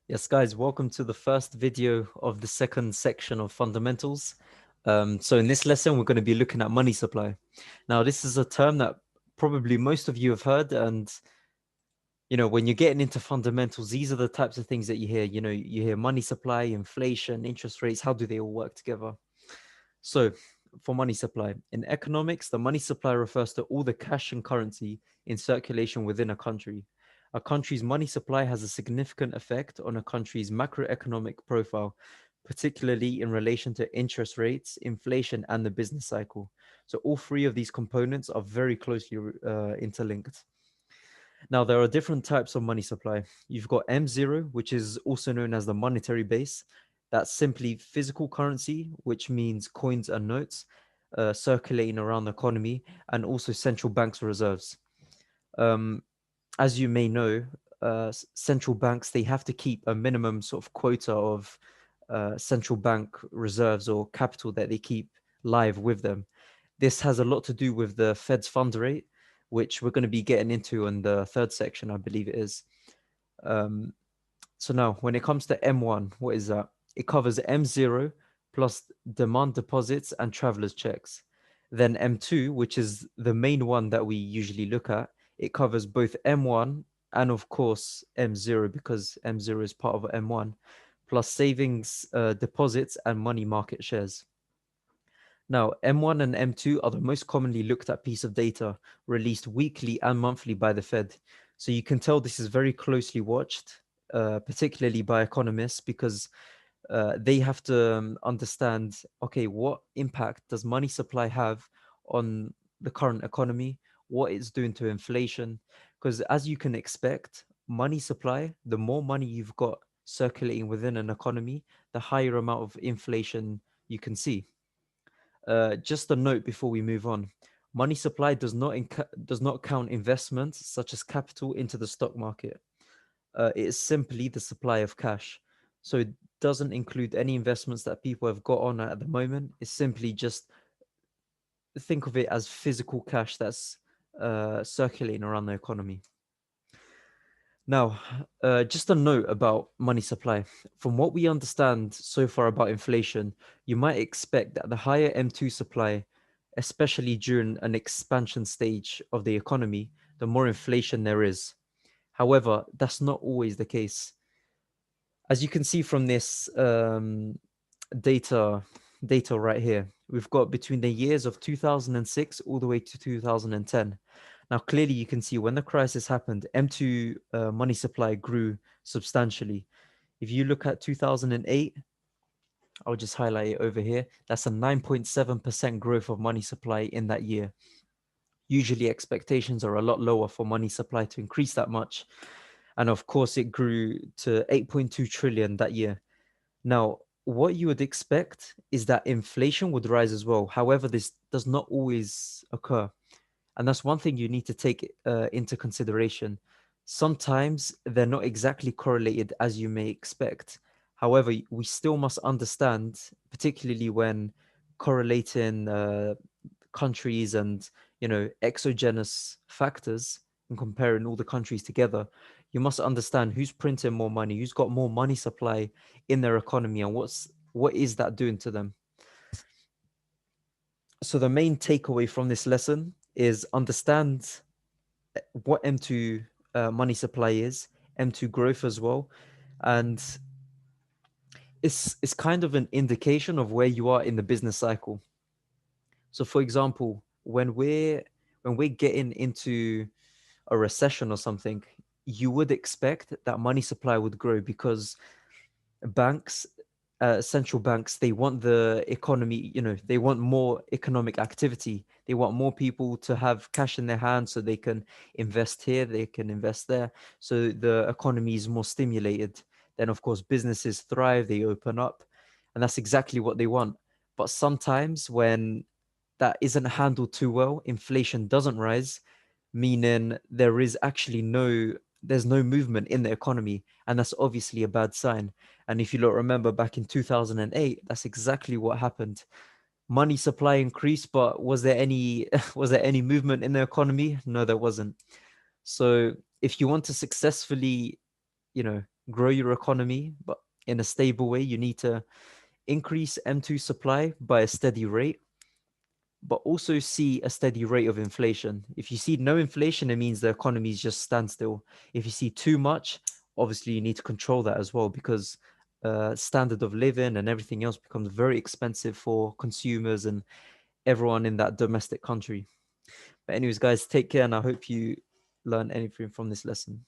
Yes, guys, welcome to the first video of the second section of fundamentals. So in this lesson, we're going to be looking at money supply. Now, this is a term that probably most of you have heard. And, when you're getting into fundamentals, these are the types of things that you hear. You hear money supply, inflation, interest rates. How do they all work together? So for money supply, in economics, the money supply refers to all the cash and currency in circulation within a country. A country's money supply has a significant effect on a country's macroeconomic profile, particularly in relation to interest rates, inflation, and the business cycle. So all three of these components are very closely interlinked. Now, there are different types of money supply. You've got M0, which is also known as the monetary base. That's simply physical currency, which means coins and notes circulating around the economy, and also central banks' reserves. Um, as you may know, central banks, they have to keep a minimum sort of quota of central bank reserves or capital that they keep live with them. This has a lot to do with the Fed's fund rate, which we're going to be getting into in the third section, I believe it is. Um, so now, when it comes to M1, what is that? It covers M0 plus demand deposits and travelers' checks. Then M2, which is the main one that we usually look at, it covers both M1 and, of course, M0 because M0 is part of M1, plus savings deposits and money market shares. Now, M1 and M2 are the most commonly looked at piece of data released weekly and monthly by the Fed. So you can tell this is very closely watched, particularly by economists, because they have to understand, okay, what impact does money supply have on the current economy? What it's doing to inflation? Because as you can expect, money supply, the more money you've got circulating within an economy, the higher amount of inflation you can see. Just a note before we move on. Money supply does not count investments such as capital into the stock market. It is simply the supply of cash. So it doesn't include any investments that people have got on at the moment. It's simply just think of it as physical cash that's circulating around the economy. Now, just a note about money supply. From what we understand so far about inflation, you might expect that the higher M2 supply, especially during an expansion stage of the economy, the more inflation there is. However, that's not always the case. As you can see from this data right here, we've got between the years of 2006 all the way to 2010. Now, clearly you can see when the crisis happened, M2 money supply grew substantially. If you look at 2008, I'll just highlight it over here. That's a 9.7% growth of money supply in that year. Usually expectations are a lot lower for money supply to increase that much. And of course, it grew to 8.2 trillion that year. Now, what you would expect is that inflation would rise as well. However, this does not always occur. And that's one thing you need to take into consideration. Sometimes they're not exactly correlated as you may expect. However, we still must understand, particularly when correlating countries and exogenous factors and comparing all the countries together, you must understand who's printing more money, who's got more money supply in their economy, and what is that doing to them. So the main takeaway from this lesson is understand what M2 money supply is, M2 growth as well, and it's kind of an indication of where you are in the business cycle. So, for example, when we're getting into a recession or something, you would expect that money supply would grow because banks, central banks, they want the economy, they want more economic activity. They want more people to have cash in their hands so they can invest here, they can invest there. So the economy is more stimulated. Then, of course, businesses thrive, they open up, and that's exactly what they want. But sometimes when that isn't handled too well, inflation doesn't rise, meaning there's no movement in the economy, and that's obviously a bad sign. And if you don't remember back in 2008, that's exactly what happened. Money supply increased, but was there any was there any movement in the economy? No, there wasn't. So if you want to successfully, grow your economy, but in a stable way. You need to increase M2 supply by a steady rate, but also see a steady rate of inflation. If you see no inflation, it means the economy is just standstill. If you see too much, obviously you need to control that as well, because standard of living and everything else becomes very expensive for consumers and everyone in that domestic country. But anyways, guys, take care, and I hope you learn anything from this lesson.